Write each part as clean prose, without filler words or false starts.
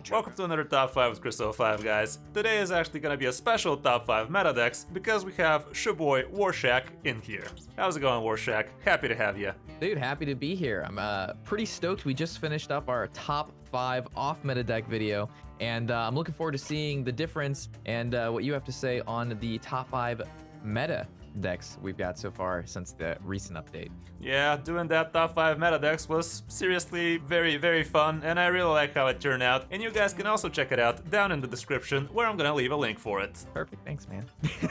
Welcome to another Top 5 with Kris 05, guys. Today is actually gonna be a special Top 5 meta decks because we have Shaboy Warshack in here. How's it going, Warshack? Happy to have you. Dude, happy to be here. I'm pretty stoked. We just finished up our top 5 off meta deck video, and I'm looking forward to seeing the difference and what you have to say on the top 5 meta decks we've got so far since the recent update. Yeah, doing that top 5 meta decks was seriously very fun, and I really like how it turned out. And you guys can also check it out down in the description, where I'm gonna leave a link for it. Perfect, thanks, man.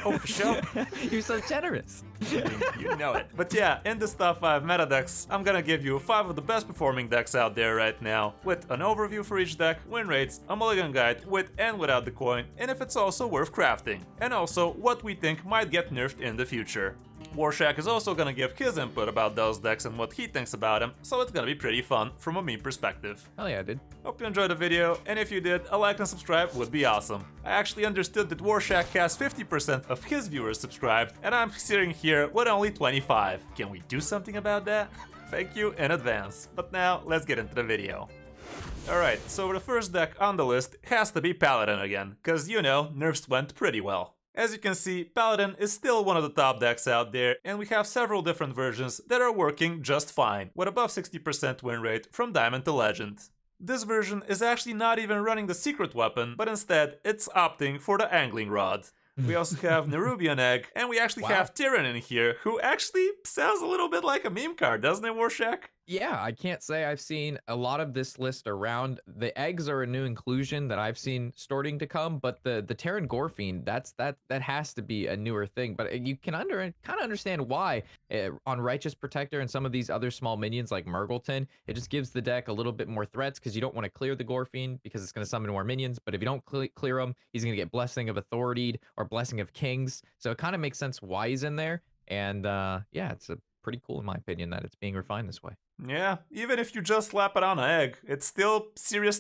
Oh, for sure. You're so generous. You know it. But yeah, in this top 5 meta decks, I'm gonna give you 5 of the best performing decks out there right now, with an overview for each deck, win rates, a mulligan guide with and without the coin, and if it's also worth crafting, and also what we think might get nerfed in the future. Warshack is also gonna give his input about those decks and what he thinks about them, so it's gonna be pretty fun from a meme perspective. Hell yeah, dude. Hope you enjoyed the video, and if you did, a like and subscribe would be awesome. I actually understood that Warshack has 50% of his viewers subscribed, and I'm sitting here with only 25. Can we do something about that? Thank you in advance. But now, let's get into the video. Alright, so the first deck on the list has to be Paladin again, cause you know, nerfs went pretty well. As you can see, Paladin is still one of the top decks out there, and we have several different versions that are working just fine, with above 60% win rate from Diamond to Legend. This version is actually not even running the secret weapon, but instead it's opting for the angling rod. We also have Nerubian Egg, and we actually have Tyrion in here, who actually sounds a little bit like a meme card, doesn't it, Warshack? Yeah, I can't say I've seen a lot of this list around. The eggs are a new inclusion that I've seen starting to come, but the Terran Gorfiend, that has to be a newer thing. But you can kind of understand why on Righteous Protector and some of these other small minions like Murgleton, it just gives the deck a little bit more threats because you don't want to clear the Gorfiend because it's going to summon more minions. But if you don't clear him, he's going to get Blessing of Authority or Blessing of Kings. So it kind of makes sense why he's in there. And yeah, it's pretty cool in my opinion that it's being refined this way. Yeah, even if you just slap it on an egg, it's still serious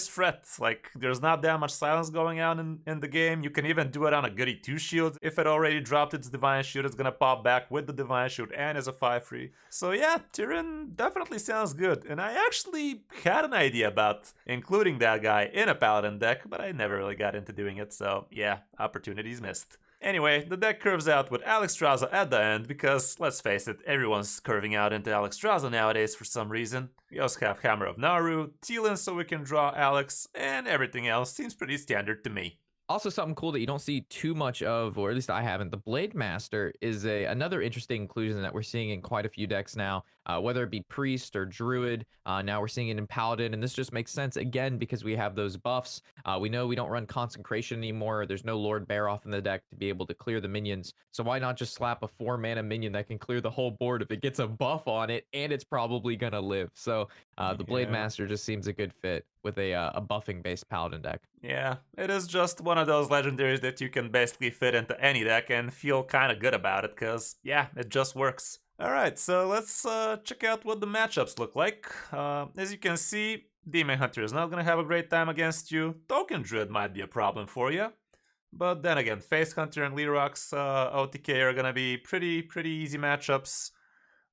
threat. Like, there's not that much silence going on in the game. You can even do it on a Goody 2 shield. If it already dropped its Divine Shield, it's gonna pop back with the Divine Shield and as a 5/3. So yeah, Tyrion definitely sounds good. And I actually had an idea about including that guy in a Paladin deck, but I never really got into doing it, so yeah, opportunities missed. Anyway, the deck curves out with Alexstrasza at the end because, let's face it, everyone's curving out into Alexstrasza nowadays for some reason. We also have Hammer of Naru, Teal'c so we can draw Alex, and everything else seems pretty standard to me. Also, something cool that you don't see too much of, or at least I haven't, the Blade Master is another interesting inclusion that we're seeing in quite a few decks now, whether it be Priest or Druid. Now we're seeing it in Paladin, and this just makes sense, again, because we have those buffs. We know we don't run Consecration anymore. There's no Lord Baroth in the deck to be able to clear the minions, so why not just slap a 4-mana minion that can clear the whole board if it gets a buff on it, and it's probably gonna live. So the Blade Master just seems a good fit with a buffing-based Paladin deck. Yeah, it is just one of those legendaries that you can basically fit into any deck and feel kind of good about it, because, yeah, it just works. Alright, so let's check out what the matchups look like. As you can see, Demon Hunter is not going to have a great time against you. Token Druid might be a problem for you. But then again, Face Hunter and Lerox OTK are going to be pretty easy matchups.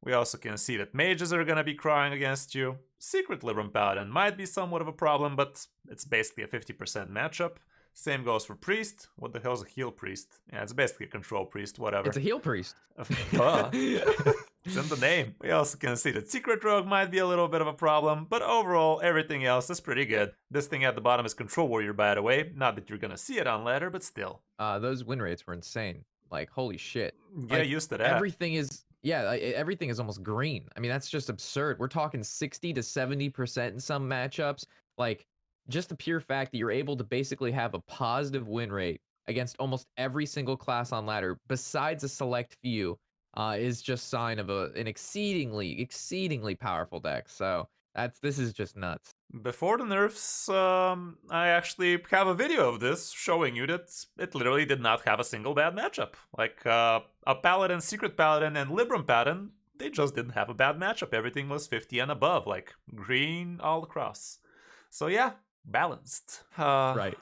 We also can see that mages are gonna be crying against you. Secret Libram Paladin might be somewhat of a problem, but it's basically a 50% matchup. Same goes for Priest. What the hell's a heal priest? Yeah, it's basically a control priest, whatever. It's a heal priest. It's in the name. We also can see that Secret Rogue might be a little bit of a problem, but overall, everything else is pretty good. This thing at the bottom is Control Warrior, by the way. Not that you're gonna see it on ladder, but still. Those win rates were insane. Like, holy shit. Yeah, like, used to that. Everything is almost green. I mean, that's just absurd. We're talking 60 to 70% in some matchups. Like, just the pure fact that you're able to basically have a positive win rate against almost every single class on ladder, besides a select few, is just sign of an exceedingly powerful deck. So this is just nuts. Before the nerfs, I actually have a video of this showing you that it literally did not have a single bad matchup. Like, a Paladin, Secret Paladin, and Libram Paladin, they just didn't have a bad matchup. Everything was 50 and above, like green all across. So yeah, balanced. Right.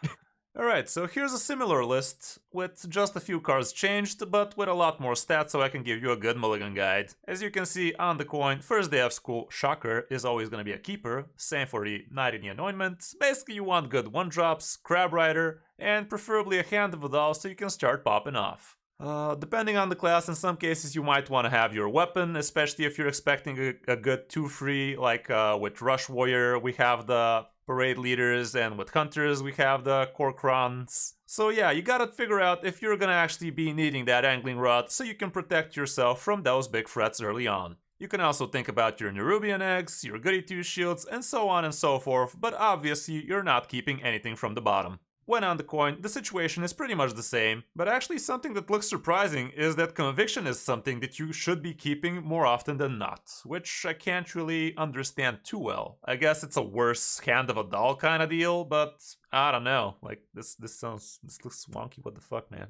Alright, so here's a similar list, with just a few cards changed, but with a lot more stats so I can give you a good mulligan guide. As you can see on the coin, first day of school, shocker, is always gonna be a keeper, same for the Knight in the Anointment. Basically you want good 1-drops, Crab Rider, and preferably a hand of Vidal so you can start popping off. Depending on the class, in some cases you might want to have your weapon, especially if you're expecting a good 2-free, like with Rush Warrior we have the Parade Leaders, and with Hunters we have the Korkrons. So yeah, you gotta figure out if you're gonna actually be needing that Angling Rod so you can protect yourself from those big threats early on. You can also think about your Nerubian eggs, your Goody 2 shields, and so on and so forth, but obviously you're not keeping anything from the bottom. When on the coin, the situation is pretty much the same, but actually something that looks surprising is that Conviction is something that you should be keeping more often than not, which I can't really understand too well. I guess it's a worse Hand of a Doll kind of deal, but I don't know. Like, this looks wonky. What the fuck, man?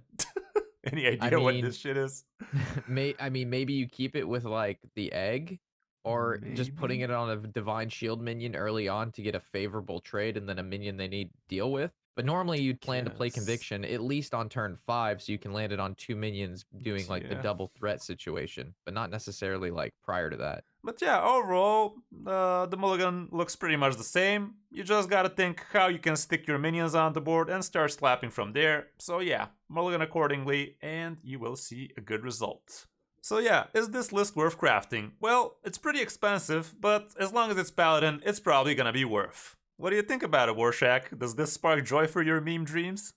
Any idea what this shit is? Maybe you keep it with like the egg, or just putting Maybe? it on a divine shield minion early on to get a favorable trade and then a minion they need to deal with. But normally you'd plan to play Guess. conviction at least on turn 5 so you can land it on 2 minions doing like the Yeah. double threat situation, but not necessarily like prior to that. But yeah, overall, the mulligan looks pretty much the same. You just gotta think how you can stick your minions on the board and start slapping from there. So yeah, mulligan accordingly, and you will see a good result. So yeah, is this list worth crafting? Well, it's pretty expensive, but as long as it's Paladin, it's probably gonna be worth. What do you think about it, Warshack? Does this spark joy for your meme dreams?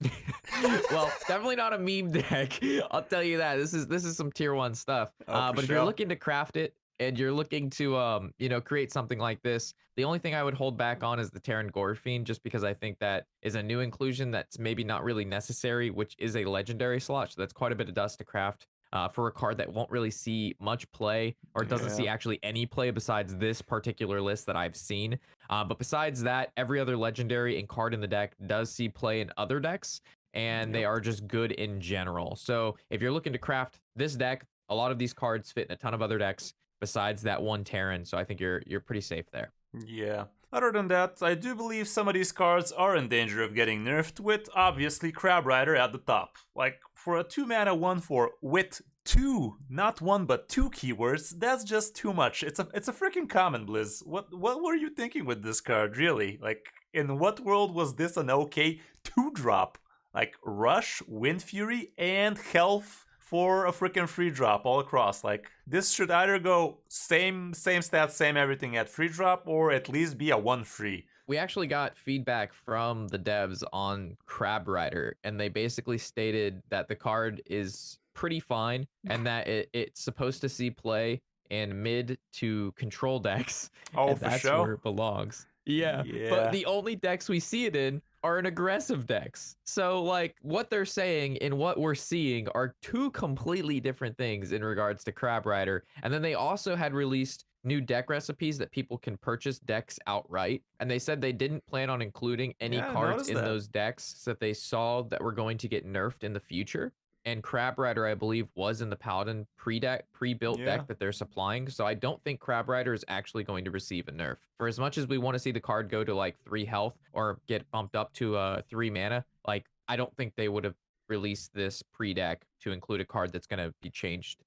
Well, definitely not a meme deck. I'll tell you that. This is some tier 1 stuff. Oh, for But if you're sure. looking to craft it and you're looking to create something like this, the only thing I would hold back on is the Terran Gorfiend, just because I think that is a new inclusion that's maybe not really necessary, which is a legendary slot. So that's quite a bit of dust to craft. For a card that won't really see much play or doesn't Yeah. see actually any play besides this particular list that I've seen. But besides that, every other legendary and card in the deck does see play in other decks, and they Yep. are just good in general. So if you're looking to craft this deck, a lot of these cards fit in a ton of other decks besides that one Terran. So I think you're pretty safe there. Yeah. Other than that, I do believe some of these cards are in danger of getting nerfed, with obviously Crab Rider at the top. Like, for a 2-mana 1/4 with 2, not 1 but 2 keywords, that's just too much. It's a freaking common, Blizz. What were you thinking with this card, really? Like, in what world was this an okay 2-drop? Like, Rush, Wind Fury, and Health for a freaking free drop all across. Like, this should either go same stats, same everything at free drop, or at least be a 1 free. We actually got feedback from the devs on Crab Rider, and they basically stated that the card is pretty fine and that it's supposed to see play in mid to control decks, Oh, and for that's sure. where it belongs. Yeah, but Yeah. the only decks we see it in are in aggressive decks. So, like, what they're saying and what we're seeing are two completely different things in regards to Crab Rider. And then they also had released new deck recipes that people can purchase decks outright. And they said they didn't plan on including any Yeah, I cards noticed in that. those decks that they saw that were going to get nerfed in the future. And Crab Rider, I believe, was in the Paladin pre-built Yeah. deck that they're supplying. So I don't think Crab Rider is actually going to receive a nerf. For as much as we want to see the card go to like 3 health or get bumped up to 3 mana, like, I don't think they would have released this pre-deck to include a card that's going to be changed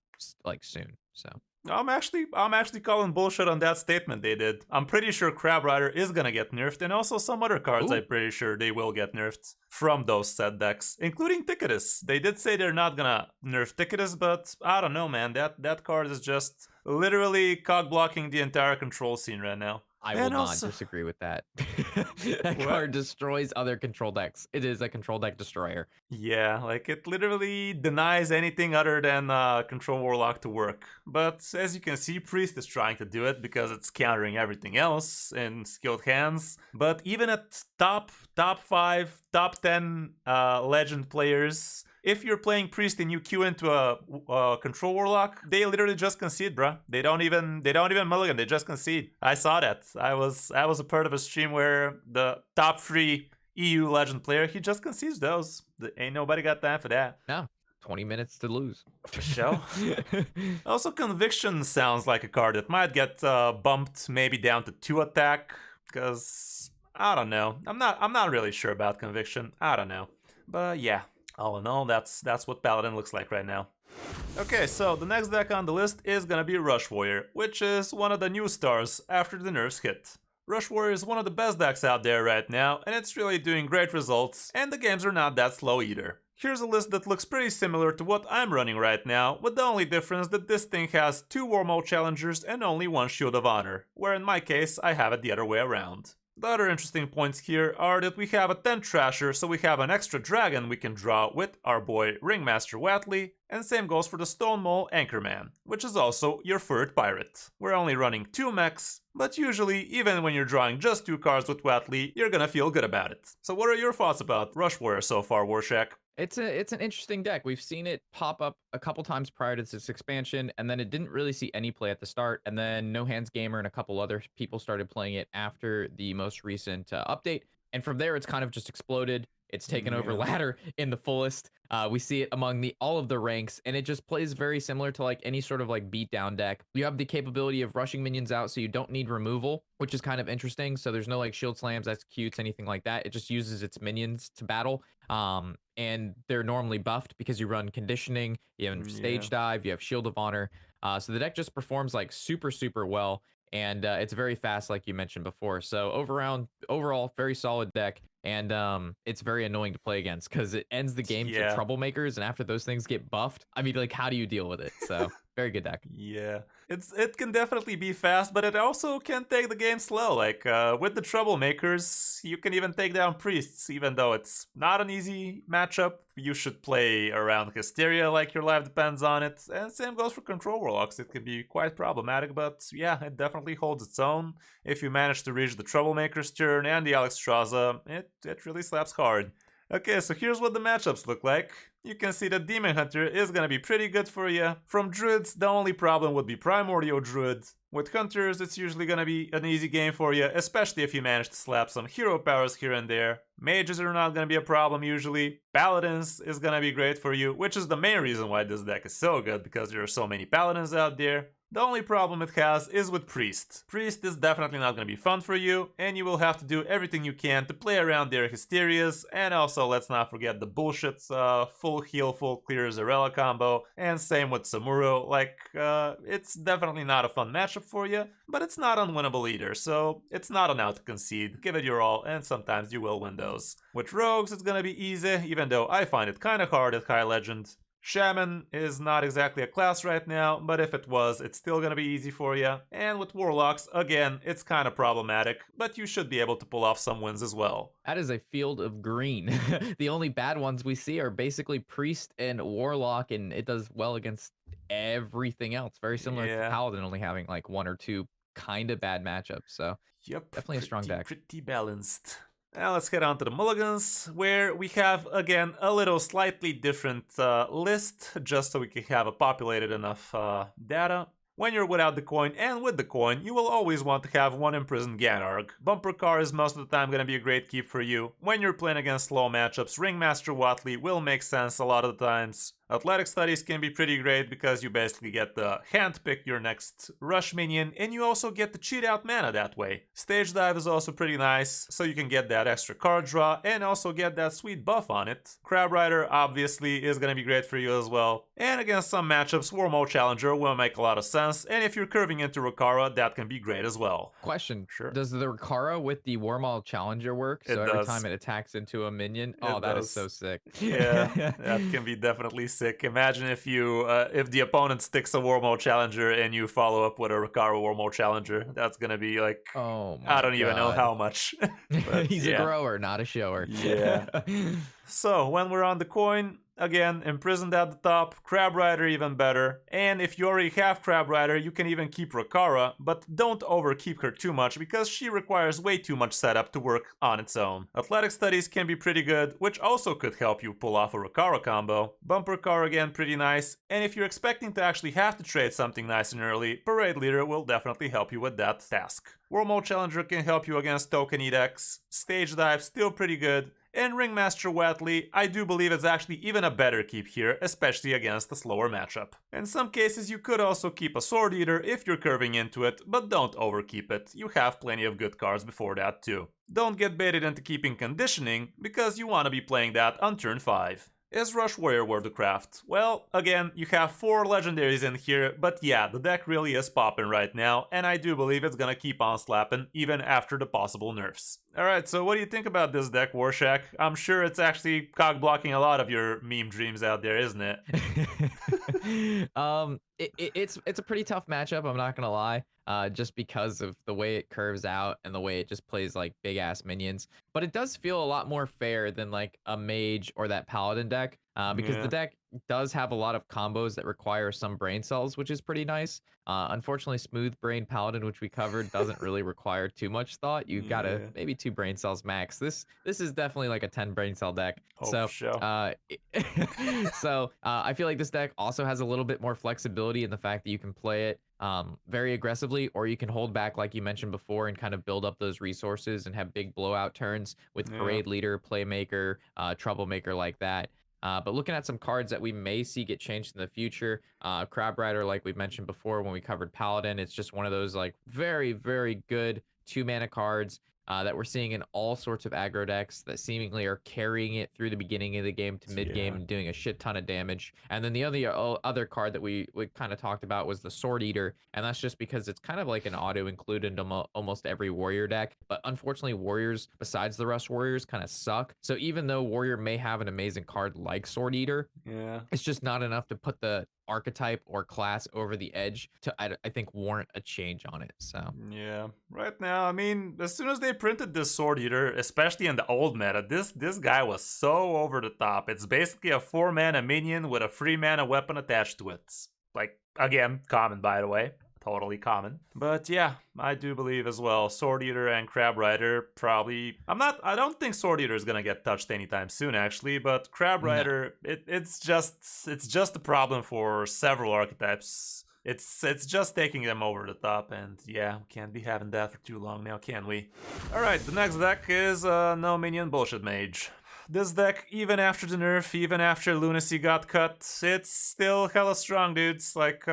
like soon. So I'm actually calling bullshit on that statement they did. I'm pretty sure Crab Rider is gonna get nerfed, and also some other cards ooh, I'm pretty sure they will get nerfed from those set decks, including Ticketus. They did say they're not gonna nerf Ticketus, but I don't know, man. That card is just literally cog blocking the entire control scene right now. I will And not also, disagree with that. That what? card destroys other control decks. It is a control deck destroyer. Yeah, like it literally denies anything other than Control Warlock to work. But as you can see, Priest is trying to do it because it's countering everything else in skilled hands. But even at top 5, top 10 legend players, if you're playing Priest and you queue into a Control Warlock, they literally just concede, bruh. They don't even mulligan. They just concede. I saw that. I was a part of a stream where the top 3 EU legend player, he just concedes those. Ain't nobody got time for that. No, 20 minutes to lose. For sure. Also, Conviction sounds like a card that might get bumped maybe down to 2 attack, because I don't know. I'm not really sure about Conviction. I don't know. But yeah, all in all, that's what Paladin looks like right now. Okay, so the next deck on the list is gonna be Rush Warrior, which is one of the new stars after the nerfs hit. Rush Warrior is one of the best decks out there right now, and it's really doing great results, and the games are not that slow either. Here's a list that looks pretty similar to what I'm running right now, with the only difference that this thing has 2 War Challengers and only 1 Shield of Honor, where in my case I have it the other way around. The other interesting points here are that we have a 10 Trasher, so we have an extra dragon we can draw with our boy Ringmaster Watley, and same goes for the Stone Mole Anchorman, which is also your 3rd pirate. We're only running 2 mechs, but usually, even when you're drawing just 2 cards with Watley, you're gonna feel good about it. So what are your thoughts about Rush Warrior so far, Warshack? It's an interesting deck. We've seen it pop up a couple times prior to this expansion, and then it didn't really see any play at the start. And then No Hands Gamer and a couple other people started playing it after the most recent update. And from there, it's kind of just exploded. It's taken over ladder in the fullest. We see it among all of the ranks, and it just plays very similar to like any sort of like beatdown deck. You have the capability of rushing minions out, so you don't need removal, which is kind of interesting. So there's no like shield slams, executes, anything like that. It just uses its minions to battle. And they're normally buffed because you run conditioning, you have stage dive, you have shield of honor. So the deck just performs like super well, and it's very fast, like you mentioned before. So overall, very solid deck. And it's very annoying to play against because it ends the game for troublemakers, and after those things get buffed, I mean, like, how do you deal with it? So very good deck. Yeah, it can definitely be fast, but it also can take the game slow. Like with the troublemakers, you can even take down priests, even though it's not an easy matchup. You should play around Hysteria like your life depends on it, and same goes for Control Warlocks. It can be quite problematic, but yeah, it definitely holds its own. If you manage to reach the troublemakers turn and the Alexstrasza, it really slaps hard. Okay, so here's what the matchups look like. You can see that Demon Hunter is gonna be pretty good for you. From Druids, the only problem would be Primordial Druid. With Hunters, it's usually gonna be an easy game for you, especially if you manage to slap some hero powers here and there. Mages are not gonna be a problem usually. Paladins is gonna be great for you, which is the main reason why this deck is so good, because there are so many Paladins out there. The only problem it has is with Priest. Priest is definitely not going to be fun for you, and you will have to do everything you can to play around their Hysterias, and also let's not forget the bullshit full heal, full clear Zarella combo, and same with Samuro. Like, it's definitely not a fun matchup for you, but it's not unwinnable either, so it's not an out to concede. Give it your all, and sometimes you will win those. With Rogues, it's going to be easy, even though I find it kind of hard at High Legend. Shaman is not exactly a class right now, but if it was, it's still gonna be easy for you. And with Warlocks, again, it's kind of problematic, but you should be able to pull off some wins as well. That is a field of green. The only bad ones we see are basically Priest and Warlock, and it does well against everything else. Very similar to Paladin only having like 1 or 2 kind of bad matchups, so definitely a strong deck. Pretty balanced. Now let's head on to the mulligans, where we have, again, a little slightly different list, just so we can have a populated enough data. When you're without the coin and with the coin, you will always want to have 1 Imprisoned Ganarg. Bumper Car is most of the time going to be a great keep for you. When you're playing against slow matchups, Ringmaster Watley will make sense a lot of the times. Athletic Studies can be pretty great because you basically get to handpick your next rush minion, and you also get to cheat out mana that way. Stage Dive is also pretty nice, so you can get that extra card draw and also get that sweet buff on it. Crab Rider obviously is going to be great for you as well. And against some matchups, Wormhole Challenger will make a lot of sense, and if you're curving into Rokara, that can be great as well. Question. Sure. Does the Rokara with the Wormhole Challenger work? So every time it attacks into a minion? Oh, that is so sick. Yeah, that can be definitely sick. Imagine if you, if the opponent sticks a Wormhole Challenger and you follow up with a Rokara Wormhole Challenger. That's gonna be like, I don't even know how much. But, he's a grower, not a shower. Yeah. So when we're on the coin, again, Imprisoned at the top, Crab Rider even better, and if you already have Crab Rider, you can even keep Rokara, but don't overkeep her too much because she requires way too much setup to work on its own. Athletic Studies can be pretty good, which also could help you pull off a Rokara combo. Bumper Car again pretty nice, and if you're expecting to actually have to trade something nice and early, Parade Leader will definitely help you with that task. Wormhole Challenger can help you against token decks, Stage Dive still pretty good, and Ringmaster Watley, I do believe it's actually even a better keep here, especially against the slower matchup. In some cases you could also keep a Sword Eater if you're curving into it, but don't overkeep it, you have plenty of good cards before that too. Don't get baited into keeping Conditioning, because you want to be playing that on turn 5. Is Rush Warrior worth the craft? Well, again, you have 4 legendaries in here, but yeah, the deck really is popping right now, and I do believe it's gonna keep on slapping even after the possible nerfs. Alright, so what do you think about this deck, Warshack? I'm sure it's actually cog-blocking a lot of your meme dreams out there, isn't it? It's a pretty tough matchup, I'm not gonna lie. Just because of the way it curves out and the way it just plays like big ass minions. But it does feel a lot more fair than like a mage or that paladin deck, because the Yeah. deck does have a lot of combos that require some brain cells, which is pretty nice. Unfortunately, smooth brain paladin, which we covered, doesn't really require too much thought. You gotta Yeah. maybe 2 brain cells max. This is definitely like a 10 brain cell deck. Oh, for sure. I feel like this deck also has a little bit more flexibility in the fact that you can play it very aggressively, or you can hold back like you mentioned before and kind of build up those resources and have big blowout turns with Yeah. Parade Leader, Playmaker, Troublemaker like that. But looking at some cards that we may see get changed in the future, Crab Rider, like we mentioned before when we covered Paladin, it's just one of those like very, very good 2-mana cards that we're seeing in all sorts of aggro decks that seemingly are carrying it through the beginning of the game to mid game Yeah. and doing a shit ton of damage. And then the other card that we kind of talked about was the Sword Eater, and that's just because it's kind of like an auto include into almost every warrior deck. But unfortunately, warriors besides the Rush Warriors kind of suck. So even though warrior may have an amazing card like Sword Eater, Yeah. it's just not enough to put the archetype or class over the edge to I think warrant a change on it. So Yeah, right now, I mean, as soon as they printed this Sword Eater, especially in the old meta, this guy was so over the top. It's basically a 4-mana minion with a 3-mana weapon attached to it. Like, again, common by the way. Totally common. But yeah, I do believe as well, Sword Eater and Crab Rider probably... I don't think Sword Eater is gonna get touched anytime soon actually, but Crab no. Rider, it's just a problem for several archetypes. It's just taking them over the top, and yeah, we can't be having that for too long now, can we? Alright, the next deck is No Minion Bullshit Mage. This deck, even after the nerf, even after Lunacy got cut, it's still hella strong, dudes. Like,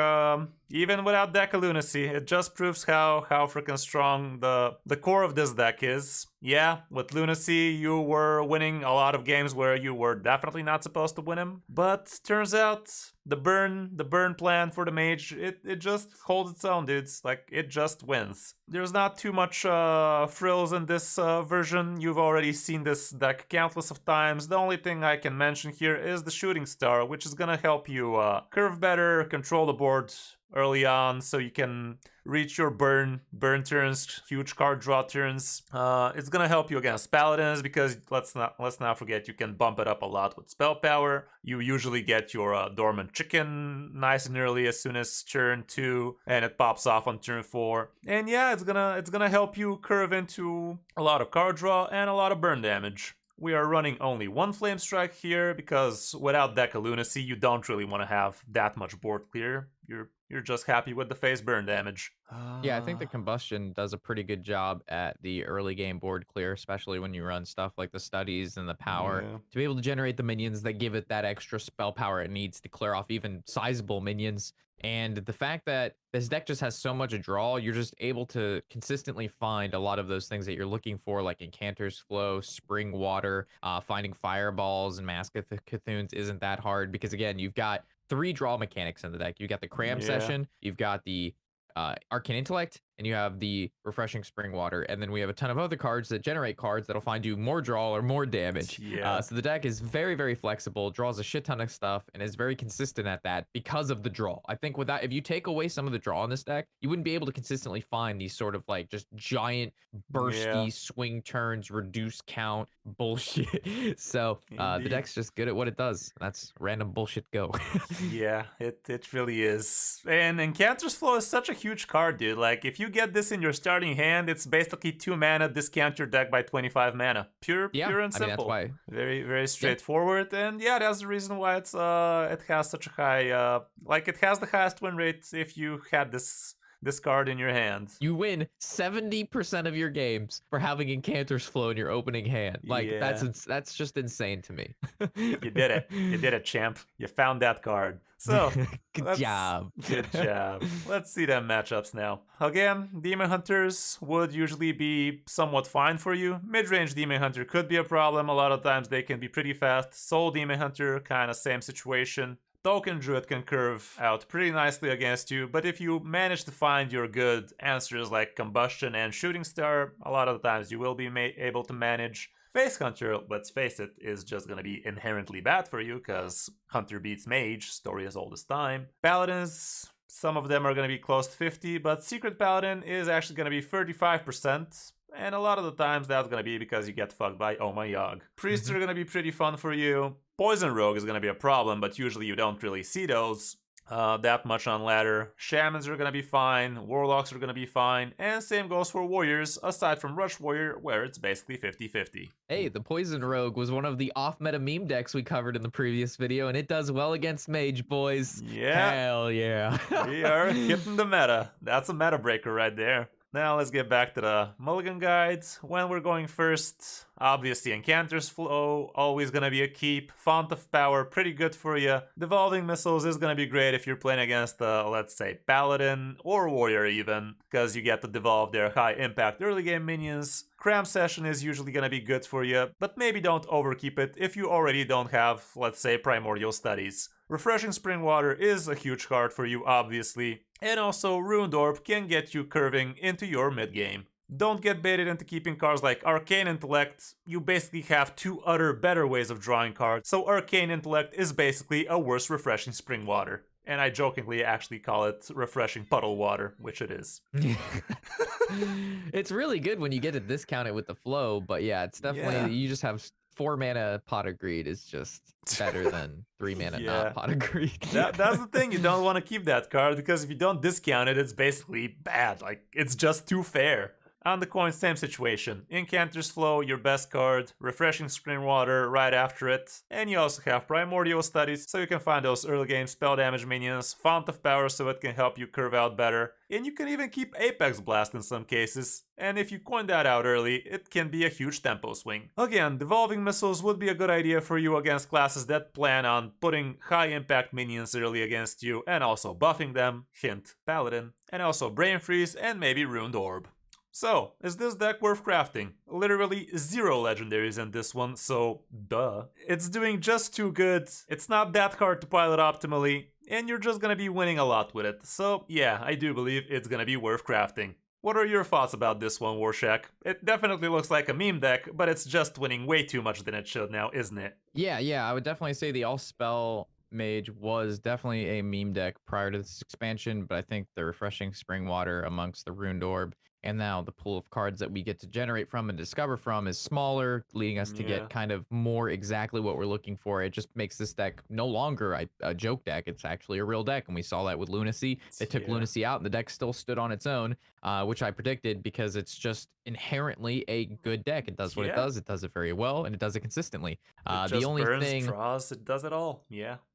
even without deck of Lunacy, it just proves how freaking strong the core of this deck is. Yeah, with Lunacy, you were winning a lot of games where you were definitely not supposed to win them. But turns out the burn plan for the mage, it just holds its own, dudes. Like, it just wins. There's not too much frills in this version. You've already seen this deck countless of times. The only thing I can mention here is the Shooting Star, which is gonna help you curve better, control the board early on, so you can reach your burn turns, huge card draw turns. It's gonna help you against paladins because let's not forget you can bump it up a lot with spell power. You usually get your dormant chicken nice and early as soon as turn 2, and it pops off on turn 4. And yeah, it's gonna help you curve into a lot of card draw and a lot of burn damage. We are running only 1 Flame Strike here because without Deca Lunacy, you don't really want to have that much board clear. You're just happy with the face burn damage. Yeah, I think the combustion does a pretty good job at the early game board clear, especially when you run stuff like the studies and the power Yeah. to be able to generate the minions that give it that extra spell power it needs to clear off even sizable minions. And the fact that this deck just has so much draw, you're just able to consistently find a lot of those things that you're looking for, like Incanter's Flow, Spring Water, finding Fireballs and Mask of the Cthulhu's isn't that hard because, again, you've got 3 draw mechanics in the deck. You've got the Cram Yeah. Session, you've got the Arcane Intellect, and you have the Refreshing Spring Water. And then we have a ton of other cards that generate cards that'll find you more draw or more damage. Yeah. So the deck is very, very flexible, draws a shit ton of stuff, and is very consistent at that because of the draw. I think with that, if you take away some of the draw in this deck, you wouldn't be able to consistently find these sort of like just giant Yeah. bursty swing turns, reduce count bullshit. So the Indeed. deck's just good at what it does. That's random bullshit go. Yeah, it really is. And Encanter's Flow is such a huge card, dude. Like, if you get this in your starting hand, it's basically 2 mana, discount your deck by 25 mana. Pure Yeah, and I mean, that's simple. why. Very, very Yeah. straightforward. And yeah, that's the reason why it has such a high, like, it has the highest win rate if you had this this card in your hand. You win 70% of your games for having Incanter's Flow in your opening hand. Like Yeah. that's just insane to me. You did it. You did it, champ. You found that card. So, Good let's... job. Good job. Let's see them matchups now. Again, Demon Hunters would usually be somewhat fine for you. Mid-range Demon Hunter could be a problem. A lot of times they can be pretty fast. Soul Demon Hunter, kind of same situation. Token Druid can curve out pretty nicely against you, but if you manage to find your good answers like Combustion and Shooting Star, a lot of the times you will be able to manage. Face Hunter, let's face it, is just gonna be inherently bad for you, because Hunter beats Mage, story as old as time. Paladins, some of them are gonna be close to 50, but Secret Paladin is actually gonna be 35%. And a lot of the times that's gonna be because you get fucked by Oh My Yogg. Priests are gonna be pretty fun for you. Poison Rogue is gonna be a problem, but usually you don't really see those that much on ladder. Shamans are gonna be fine, Warlocks are gonna be fine, and same goes for Warriors, aside from Rush Warrior, where it's basically 50-50. Hey, the Poison Rogue was one of the off-meta meme decks we covered in the previous video, and it does well against Mage, boys. Yeah. Hell yeah. We are hitting the meta. That's a meta breaker right there. Now let's get back to the mulligan guides. When we're going first, obviously Incanter's Flow, always gonna be a keep. Font of Power, pretty good for you. Devolving Missiles is gonna be great if you're playing against, let's say, Paladin or Warrior even, because you get to devolve their high impact early game minions. Cram Session is usually gonna be good for you, but maybe don't overkeep it if you already don't have, let's say, Primordial Studies. Refreshing Spring Water is a huge card for you, obviously. And also, Ruined Orb can get you curving into your mid-game. Don't get baited into keeping cards like Arcane Intellect. You basically have two other better ways of drawing cards, so Arcane Intellect is basically a worse Refreshing Spring Water. And I jokingly actually call it Refreshing Puddle Water, which it is. It's really good when you get to discount it with the flow, but yeah, it's definitely, you just have 4 mana Pot of Greed is just better than 3 mana not Pot of Greed. That's the thing, you don't want to keep that card, because if you don't discount it, it's basically bad. Like, it's just too fair. On the coin, same situation. Incanter's Flow, your best card. Refreshing Spring Water right after it. And you also have Primordial Studies, so you can find those early game spell damage minions. Font of Power, so it can help you curve out better. And you can even keep Apex Blast in some cases. And if you coin that out early, it can be a huge tempo swing. Again, Devolving Missiles would be a good idea for you against classes that plan on putting high impact minions early against you and also buffing them. Hint, Paladin. And also Brain Freeze and maybe Ruined Orb. So, is this deck worth crafting? Literally 0 legendaries in this one, so duh. It's doing just too good, it's not that hard to pilot optimally, and you're just gonna be winning a lot with it. So yeah, I do believe it's gonna be worth crafting. What are your thoughts about this one, Warshack? It definitely looks like a meme deck, but it's just winning way too much than it should now, isn't it? Yeah, I would definitely say the All-Spell Mage was definitely a meme deck prior to this expansion, but I think the Refreshing Spring Water amongst the Ruined Orb and now the pool of cards that we get to generate from and discover from is smaller, leading us to get kind of more exactly what we're looking for. It just makes this deck no longer a joke deck. It's actually a real deck, and we saw that with Lunacy. They took Lunacy out, and the deck still stood on its own, which I predicted because it's just inherently a good deck. It does what it does it very well, and it does it consistently. The only thing draws, it does it all.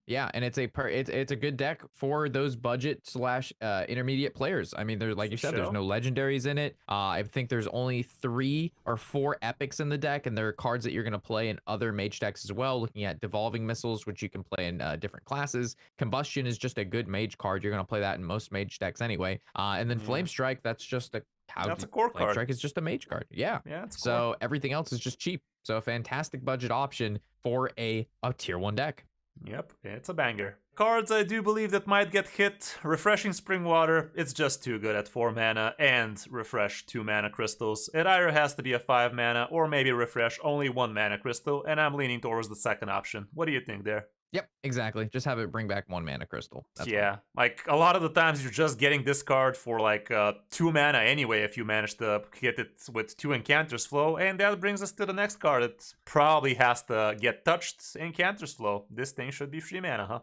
Yeah, and it's a good deck for those budget slash intermediate players. I mean, there's like you said, there's no legendaries in it. I think there's only 3 or 4 epics in the deck, and there are cards that you're gonna play in other mage decks as well. Looking at Devolving Missiles, which you can play in different classes. Combustion is just a good mage card. You're gonna play that in most mage decks anyway. And then Flame Strike, that's just a that's a core Flame card. Strike is just a mage card. Yeah. So everything else is just cheap. So a fantastic budget option for a tier 1 deck. Yep, it's a banger. Cards I do believe that might get hit. Refreshing Spring Water, it's just too good at 4 mana, and refresh 2 mana crystals. It either has to be a 5 mana or maybe refresh only 1 mana crystal, and I'm leaning towards the second option. What do you think there? Yep, exactly. Just have it bring back 1 mana crystal. That's fine. Like a lot of the times you're just getting this card for like 2 mana anyway if you manage to get it with 2 Incanter's Flow, and that brings us to the next card. It probably has to get touched. Incanter's Flow. This thing should be 3 mana, huh?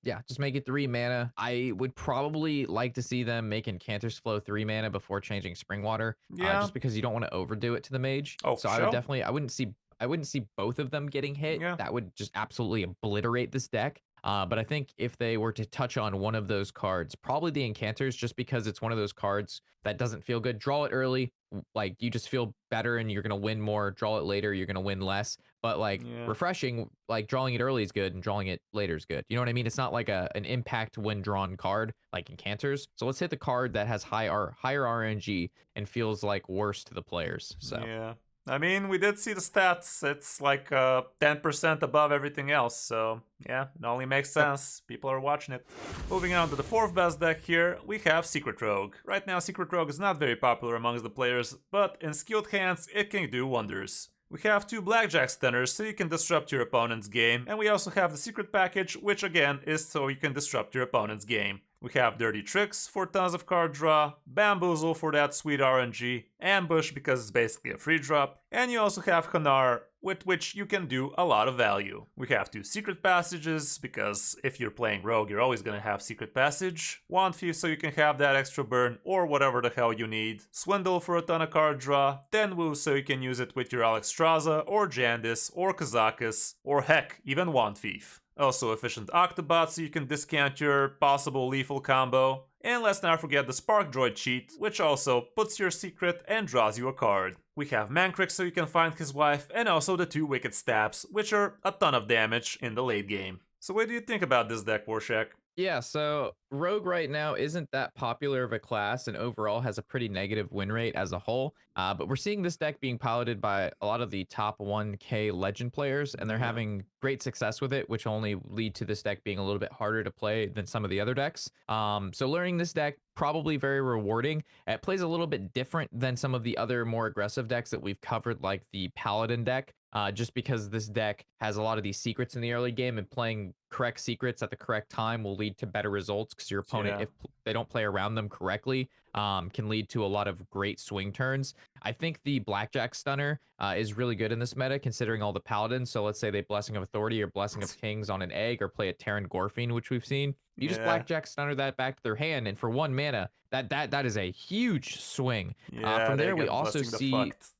Yeah, just make it 3 mana. I would probably like to see them make Incanter's Flow 3 mana before changing Spring Water. Just because you don't want to overdo it to the mage. So I would definitely, I wouldn't see both of them getting hit. That would just absolutely obliterate this deck. But I think if they were to touch on one of those cards, probably the Incanters, just because it's one of those cards that doesn't feel good. Draw it early, like you just feel better and you're gonna win more. Draw it later, you're gonna win less. But like Yeah. refreshing, like drawing it early is good and drawing it later is good. You know what I mean? It's not like an impact when drawn card like Incanters. So let's hit the card that has higher RNG and feels like worse to the players. So. Yeah. I mean, we did see the stats. It's like 10% above everything else, so yeah, it only makes sense. People are watching it. Moving on to the fourth best deck here, we have Secret Rogue. Right now, Secret Rogue is not very popular amongst the players, but in skilled hands, it can do wonders. We have 2 Blackjack Stunners, so you can disrupt your opponent's game, and we also have the Secret Package, which again is so you can disrupt your opponent's game. We have Dirty Tricks for tons of card draw, Bamboozle for that sweet RNG, Ambush because it's basically a free drop, and you also have Hanar, with which you can do a lot of value. We have 2 Secret Passages, because if you're playing Rogue, you're always gonna have Secret Passage, Wand Thief so you can have that extra burn, or whatever the hell you need, Swindle for a ton of card draw, Tenwu so you can use it with your Alexstrasza, or Jandis, or Kazakus, or heck, even Wand Thief. Also efficient Octobot so you can discount your possible lethal combo. And let's not forget the Spark Droid cheat, which also puts your secret and draws you a card. We have Mankrik so you can find his wife, and also the 2 Wicked Stabs, which are a ton of damage in the late game. So what do you think about this deck, Warshack? Yeah, so Rogue right now isn't that popular of a class and overall has a pretty negative win rate as a whole. But we're seeing this deck being piloted by a lot of the top 1K legend players, and they're Yeah. having great success with it, which only lead to this deck being a little bit harder to play than some of the other decks. So learning this deck, probably very rewarding. It plays a little bit different than some of the other more aggressive decks that we've covered, like the Paladin deck. Just because this deck has a lot of these secrets in the early game, and playing correct secrets at the correct time will lead to better results because your opponent, Yeah. if they don't play around them correctly, can lead to a lot of great swing turns. I think the Blackjack Stunner is really good in this meta, considering all the Paladins. So let's say they Blessing of Authority or Blessing of Kings on an egg, or play a Terran Gorfine, which we've seen. You just Yeah. Blackjack Stunner that back to their hand, and for 1 mana, that is a huge swing. Yeah, From they there, we get also blessing the see fucked.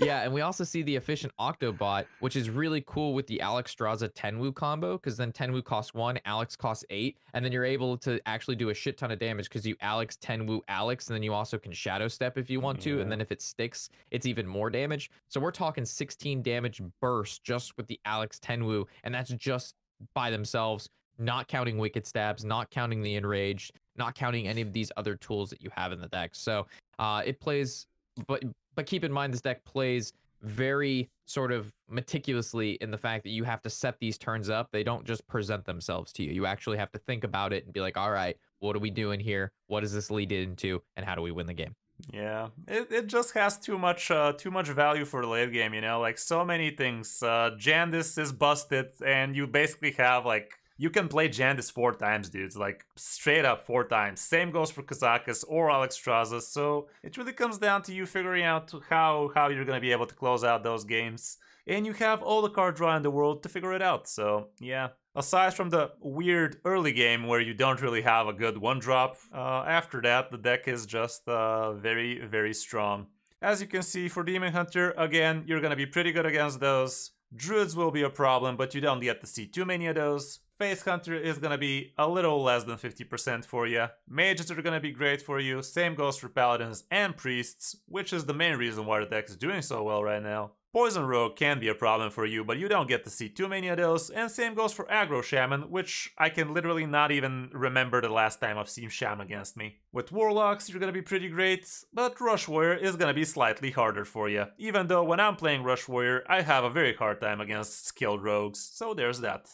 yeah, and we also see the efficient Octobot, which is really cool with the Alexstrasza Tenwu combo, because then Tenwu costs 1, Alex costs 8, and then you're able to actually do a shit ton of damage because you Alex, Tenwu, Alex, and then you also can Shadow Step if you want to, and Yeah. then if it sticks, it's even more damage. So we're talking 16 damage burst just with the Alex Tenwu, and that's just by themselves, not counting Wicked Stabs, not counting the Enraged, not counting any of these other tools that you have in the deck. So it plays, but keep in mind this deck plays very sort of meticulously in the fact that you have to set these turns up. They don't just present themselves to you. You actually have to think about it and be like, all right, what are we doing here? What does this lead into? And how do we win the game? Yeah, it just has too much value for the late game, you know, like so many things. Jandis is busted, and you basically have like you can play Jandis 4 times, dudes, like straight up 4 times. Same goes for Kazakus or Alexstrasza, so it really comes down to you figuring out how you're gonna be able to close out those games. And you have all the card draw in the world to figure it out, so yeah. Aside from the weird early game where you don't really have a good 1-drop, after that the deck is just very, very strong. As you can see, for Demon Hunter, again, you're gonna be pretty good against those. Druids will be a problem, but you don't get to see too many of those. Faith Hunter is gonna be a little less than 50% for you. Mages are gonna be great for you, same goes for Paladins and Priests, which is the main reason why the deck is doing so well right now. Poison Rogue can be a problem for you, but you don't get to see too many of those, and same goes for Aggro Shaman, which I can literally not even remember the last time I've seen Shaman against me. With Warlocks, you're gonna be pretty great, but Rush Warrior is gonna be slightly harder for you, even though when I'm playing Rush Warrior, I have a very hard time against skilled rogues, so there's that.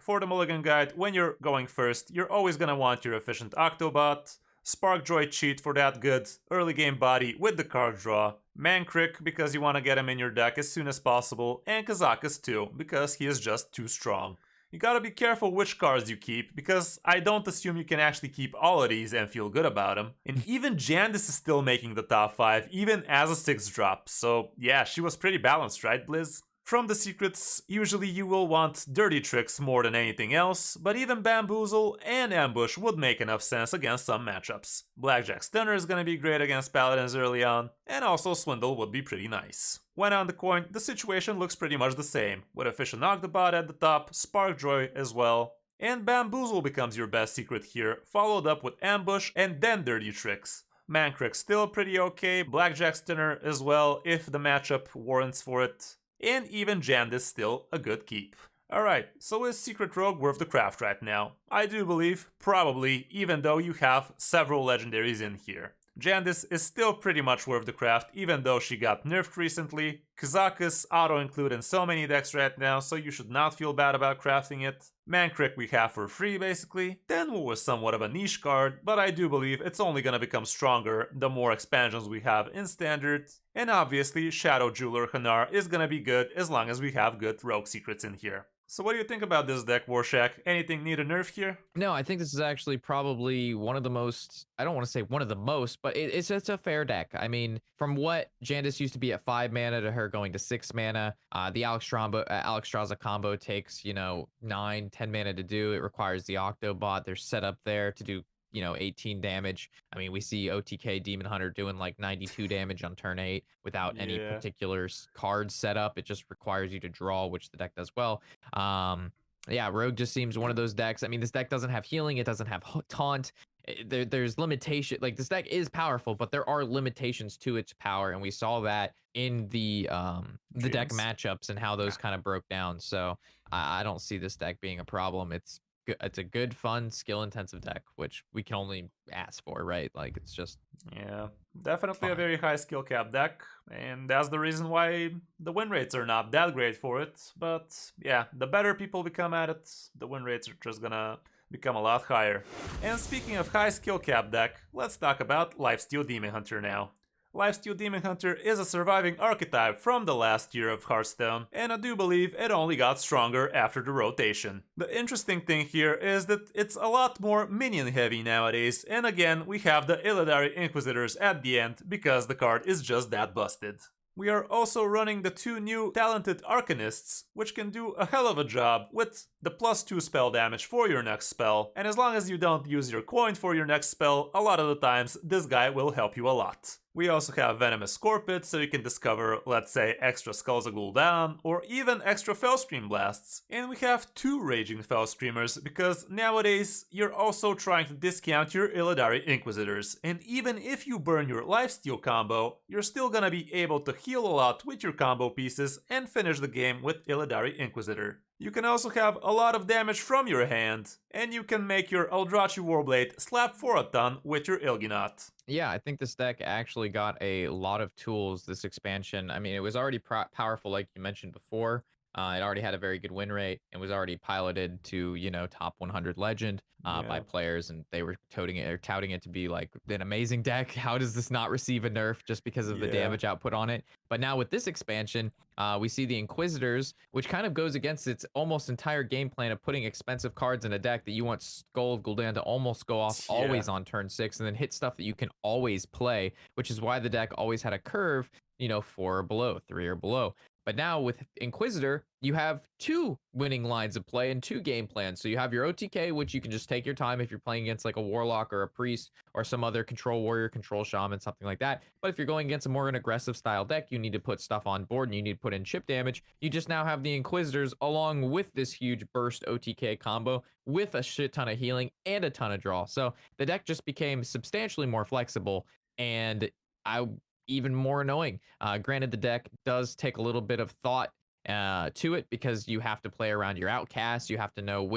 For the Mulligan Guide, when you're going first, you're always gonna want your efficient Octobot, Spark Droid cheat for that good early game body with the card draw, Mankrik because you want to get him in your deck as soon as possible, and Kazakus too, because he is just too strong. You gotta be careful which cards you keep, because I don't assume you can actually keep all of these and feel good about them. And even Jandis is still making the top 5, even as a 6-drop, so yeah, she was pretty balanced, right, Blizz? From the secrets, usually you will want Dirty Tricks more than anything else, but even Bamboozle and Ambush would make enough sense against some matchups. Blackjack Stunner is gonna be great against Paladins early on, and also Swindle would be pretty nice. When on the coin, the situation looks pretty much the same, with Efficient Octobot at the top, Spark Droid as well, And Bamboozle becomes your best secret here, followed up with Ambush and then Dirty Tricks. Mankrick's still pretty okay, Blackjack Stunner as well if the matchup warrants for it, and even Jandis still a good keep. Alright, so is Secret Rogue worth the craft right now? I do believe, probably, even though you have several legendaries in here. Jandis is still pretty much worth the craft, even though she got nerfed recently. Kazakus auto-include in so many decks right now, so you should not feel bad about crafting it. Mankrick we have for free basically. Tenwu was somewhat of a niche card, but I do believe it's only gonna become stronger the more expansions we have in Standard. And obviously Shadow Jeweler Hanar is gonna be good as long as we have good rogue secrets in here. So what do you think about this deck, Warshack? Anything need a nerf here? No, I think this is actually probably one of the most, I don't want to say one of the most, but it's a fair deck. I mean, from what Jandis used to be at 5 mana to her going to 6 mana, the Alexstrasza combo takes, 9, 10 mana to do. It requires the Octobot. They're set up there to do 18 damage. I mean, we see OTK Demon Hunter doing like 92 damage on turn 8 without any particular cards set up. It just requires you to draw, which the deck does well. Yeah, Rogue just seems one of those decks. I mean, this deck doesn't have healing. It doesn't have taunt. There's limitation. Like, this deck is powerful, but there are limitations to its power, and we saw that in the deck matchups and how those kind of broke down. So I don't see this deck being a problem. It's a good, fun, skill-intensive deck, which we can only ask for, right? Like, it's just definitely fine. A very high skill cap deck, and that's the reason why the win rates are not that great for it. But yeah, the better people become at it, the win rates are just gonna become a lot higher. And speaking of high skill cap deck, let's talk about Lifesteal Demon Hunter now. Lifesteal Demon Hunter is a surviving archetype from the last year of Hearthstone, and I do believe it only got stronger after the rotation. The interesting thing here is that it's a lot more minion heavy nowadays, and again we have the Illidari Inquisitors at the end because the card is just that busted. We are also running the 2 new talented Arcanists, which can do a hell of a job with the +2 spell damage for your next spell, and as long as you don't use your coin for your next spell, a lot of the times this guy will help you a lot. We also have Venomous Scorpid, so you can discover, let's say, extra Skulls of Gul'dan, or even extra Fellscream Blasts. And we have 2 Raging Fellscreamers, because nowadays you're also trying to discount your Illidari Inquisitors, and even if you burn your Lifesteal combo, you're still gonna be able to heal a lot with your combo pieces and finish the game with Illidari Inquisitor. You can also have a lot of damage from your hand, and you can make your Eldrachi Warblade slap for a ton with your Il'gynoth. Yeah, I think this deck actually got a lot of tools this expansion. I mean, it was already powerful, like you mentioned before. It already had a very good win rate and was already piloted to, top 100 legend by players, and they were touting it to be like an amazing deck. How does this not receive a nerf just because of the damage output on it? But now with this expansion, we see the Inquisitors, which kind of goes against its almost entire game plan of putting expensive cards in a deck that you want Skull of Gul'dan to almost go off always on turn 6 and then hit stuff that you can always play, which is why the deck always had a curve, 4 or below, 3 or below. But now with Inquisitor, you have 2 winning lines of play and 2 game plans. So you have your OTK, which you can just take your time if you're playing against like a Warlock or a Priest or some other Control Warrior, Control Shaman, something like that. But if you're going against a more an aggressive style deck, you need to put stuff on board and you need to put in chip damage. You just now have the Inquisitors along with this huge burst OTK combo with a shit ton of healing and a ton of draw. So the deck just became substantially more flexible, and even more annoying. Granted, the deck does take a little bit of thought to it because you have to play around your outcasts. You have to know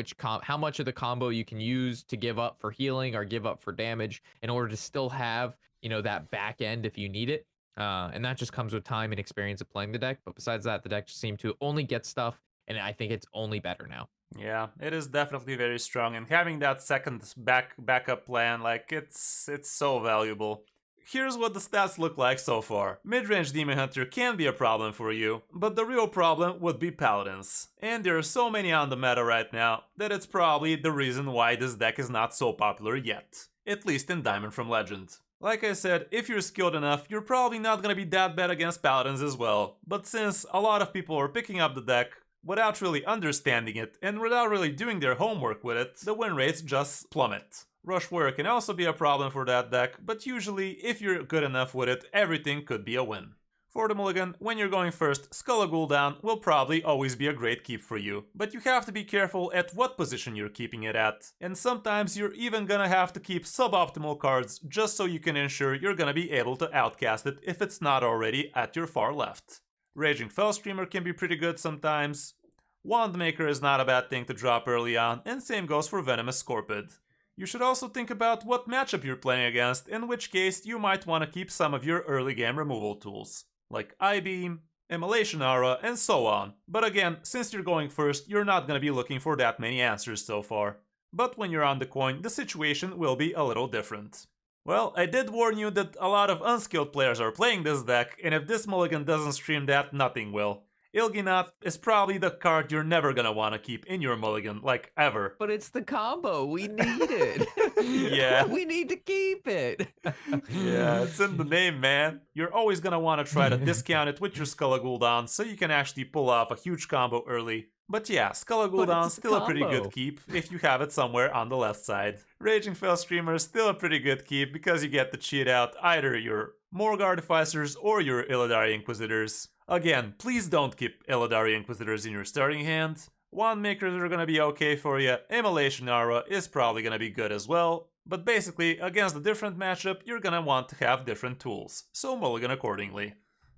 how much of the combo you can use to give up for healing or give up for damage in order to still have, that back end if you need it. And that just comes with time and experience of playing the deck. But besides that, the deck just seemed to only get stuff, and I think it's only better now. Yeah, it is definitely very strong, and having that second backup plan, like, it's so valuable. Here's what the stats look like so far. Mid-range Demon Hunter can be a problem for you, but the real problem would be Paladins. And there are so many on the meta right now that it's probably the reason why this deck is not so popular yet. At least in Diamond from Legend. Like I said, if you're skilled enough, you're probably not gonna be that bad against Paladins as well. But since a lot of people are picking up the deck without really understanding it and without really doing their homework with it, the win rates just plummet. Rush Warrior can also be a problem for that deck, but usually, if you're good enough with it, everything could be a win. For the mulligan, when you're going first, Skull Gul'dan will probably always be a great keep for you, but you have to be careful at what position you're keeping it at, and sometimes you're even gonna have to keep suboptimal cards just so you can ensure you're gonna be able to outcast it if it's not already at your far left. Raging Fell Screamer can be pretty good sometimes. Wandmaker is not a bad thing to drop early on, and same goes for Venomous Scorpid. You should also think about what matchup you're playing against, in which case you might want to keep some of your early game removal tools, like I-Beam, Immolation Aura, and so on. But again, since you're going first, you're not gonna be looking for that many answers so far. But when you're on the coin, the situation will be a little different. Well, I did warn you that a lot of unskilled players are playing this deck, and if this mulligan doesn't stream that, nothing will. Il'gynoth is probably the card you're never gonna want to keep in your mulligan, like, ever. But it's the combo. We need it. Yeah. We need to keep it. Yeah, it's in the name, man. You're always gonna want to try to discount it with your Skull Gul'dan so you can actually pull off a huge combo early. But yeah, Skull Gul'dan's still a pretty good keep if you have it somewhere on the left side. Raging Fell Screamer is still a pretty good keep because you get to cheat out either your Morg Artificers or your Illidari Inquisitors. Again, please don't keep Illidari Inquisitors in your starting hand. Wand Makers are gonna be okay for you, Immolation Aura is probably gonna be good as well, but basically, against a different matchup, you're gonna want to have different tools, so mulligan accordingly.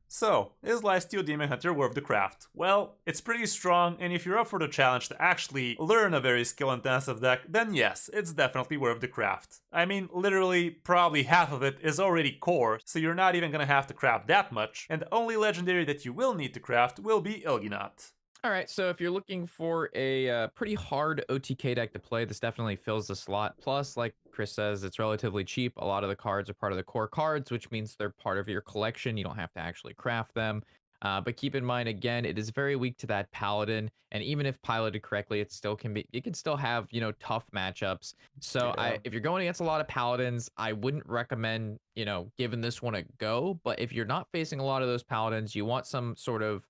So, is Lifesteal Demon Hunter worth the craft? Well, it's pretty strong, and if you're up for the challenge to actually learn a very skill-intensive deck, then yes, it's definitely worth the craft. I mean, literally, probably half of it is already core, so you're not even gonna have to craft that much, and the only legendary that you will need to craft will be Il'gynoth. All right, so if you're looking for a pretty hard OTK deck to play, this definitely fills the slot. Plus, like Kris says, it's relatively cheap. A lot of the cards are part of the core cards, which means they're part of your collection. You don't have to actually craft them. But keep in mind, again, it is very weak to that Paladin, and even if piloted correctly, it still can be. It can still have tough matchups. So Yeah. if you're going against a lot of Paladins, I wouldn't recommend giving this one a go. But if you're not facing a lot of those Paladins, you want some sort of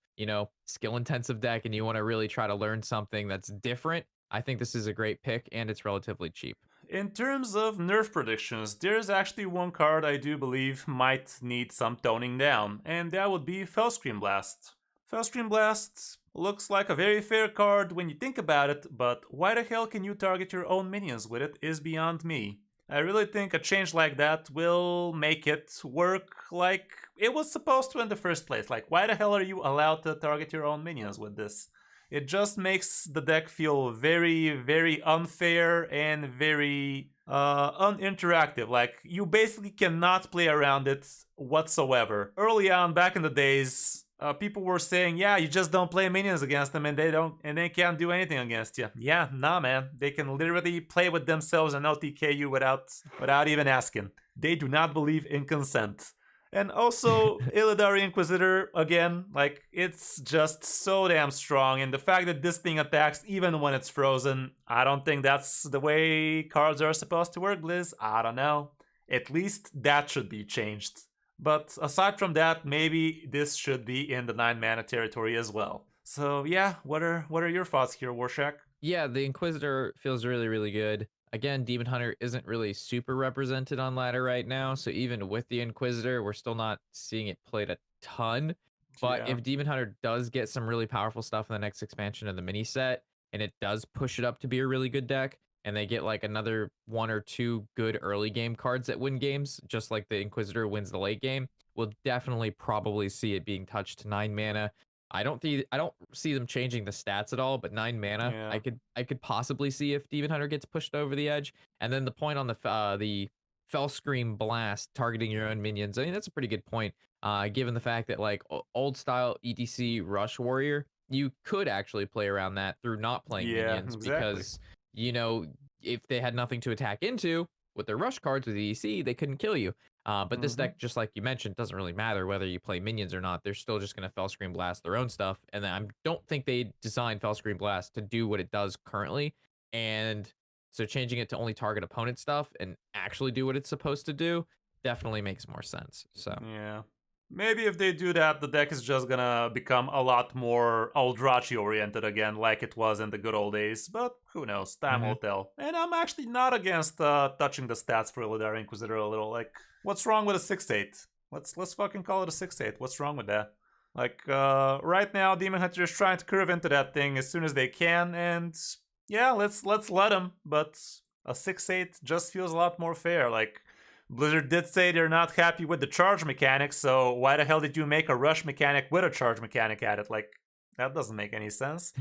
skill intensive deck and you want to really try to learn something that's different, I think this is a great pick and it's relatively cheap. In terms of nerf predictions, there's actually one card I do believe might need some toning down, and that would be Fellscream Blast. Fellscream Blast looks like a very fair card when you think about it, but why the hell can you target your own minions with it is beyond me. I really think a change like that will make it work like it was supposed to in the first place. Like, why the hell are you allowed to target your own minions with this? It just makes the deck feel very, very unfair and very uninteractive. Like, you basically cannot play around it whatsoever. Early on, back in the days, people were saying, yeah, you just don't play minions against them and they can't do anything against you. Yeah, nah, man. They can literally play with themselves and OTK you without even asking. They do not believe in consent. And also, Illidari Inquisitor, again, like, it's just so damn strong, and the fact that this thing attacks even when it's frozen, I don't think that's the way cards are supposed to work, Liz. I don't know. At least that should be changed. But aside from that, maybe this should be in the 9-mana territory as well. So yeah, what are your thoughts here, Warshack? Yeah, the Inquisitor feels really, really good. Again, Demon Hunter isn't really super represented on ladder right now, so even with the Inquisitor, we're still not seeing it played a ton. But Yeah. if Demon Hunter does get some really powerful stuff in the next expansion of the mini set, and it does push it up to be a really good deck, and they get like another 1 or 2 good early game cards that win games, just like the Inquisitor wins the late game, we'll definitely probably see it being touched to 9 mana. I don't see them changing the stats at all, but 9 mana, Yeah. I could possibly see if Demon Hunter gets pushed over the edge. And then the point on the Fellscream Blast targeting your own minions. I mean, that's a pretty good point. Given the fact that like old style EDC Rush Warrior, you could actually play around that through not playing Yeah, minions exactly. because if they had nothing to attack into with their rush cards with EDC, they couldn't kill you. But this deck, just like you mentioned, doesn't really matter whether you play minions or not. They're still just going to Fellscream Blast their own stuff. And I don't think they designed Fellscream Blast to do what it does currently. And so changing it to only target opponent stuff and actually do what it's supposed to do definitely makes more sense. So Yeah. Maybe if they do that, the deck is just gonna become a lot more Eldrachi oriented again, like it was in the good old days, but who knows, time will tell. And I'm actually not against touching the stats for Illidari Inquisitor a little, like, what's wrong with a 6/8? Let's fucking call it a 6/8. What's wrong with that? Like, right now, Demon Hunter is trying to curve into that thing as soon as they can, and yeah, let's let them. But a 6/8 just feels a lot more fair. Like, Blizzard did say they're not happy with the charge mechanic, so why the hell did you make a rush mechanic with a charge mechanic at it? Like, that doesn't make any sense.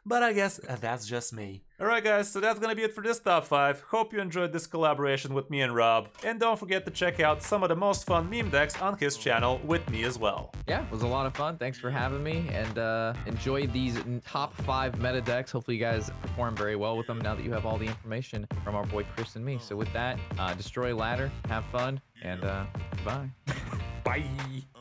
But I guess that's just me. Alright guys, so that's gonna be it for this top 5. Hope you enjoyed this collaboration with me and Rob. And don't forget to check out some of the most fun meme decks on his channel with me as well. Yeah, it was a lot of fun. Thanks for having me, and enjoy these top 5 meta decks. Hopefully you guys perform very well with them now that you have all the information from our boy Kris and me. So with that, destroy ladder, have fun, and bye. Bye!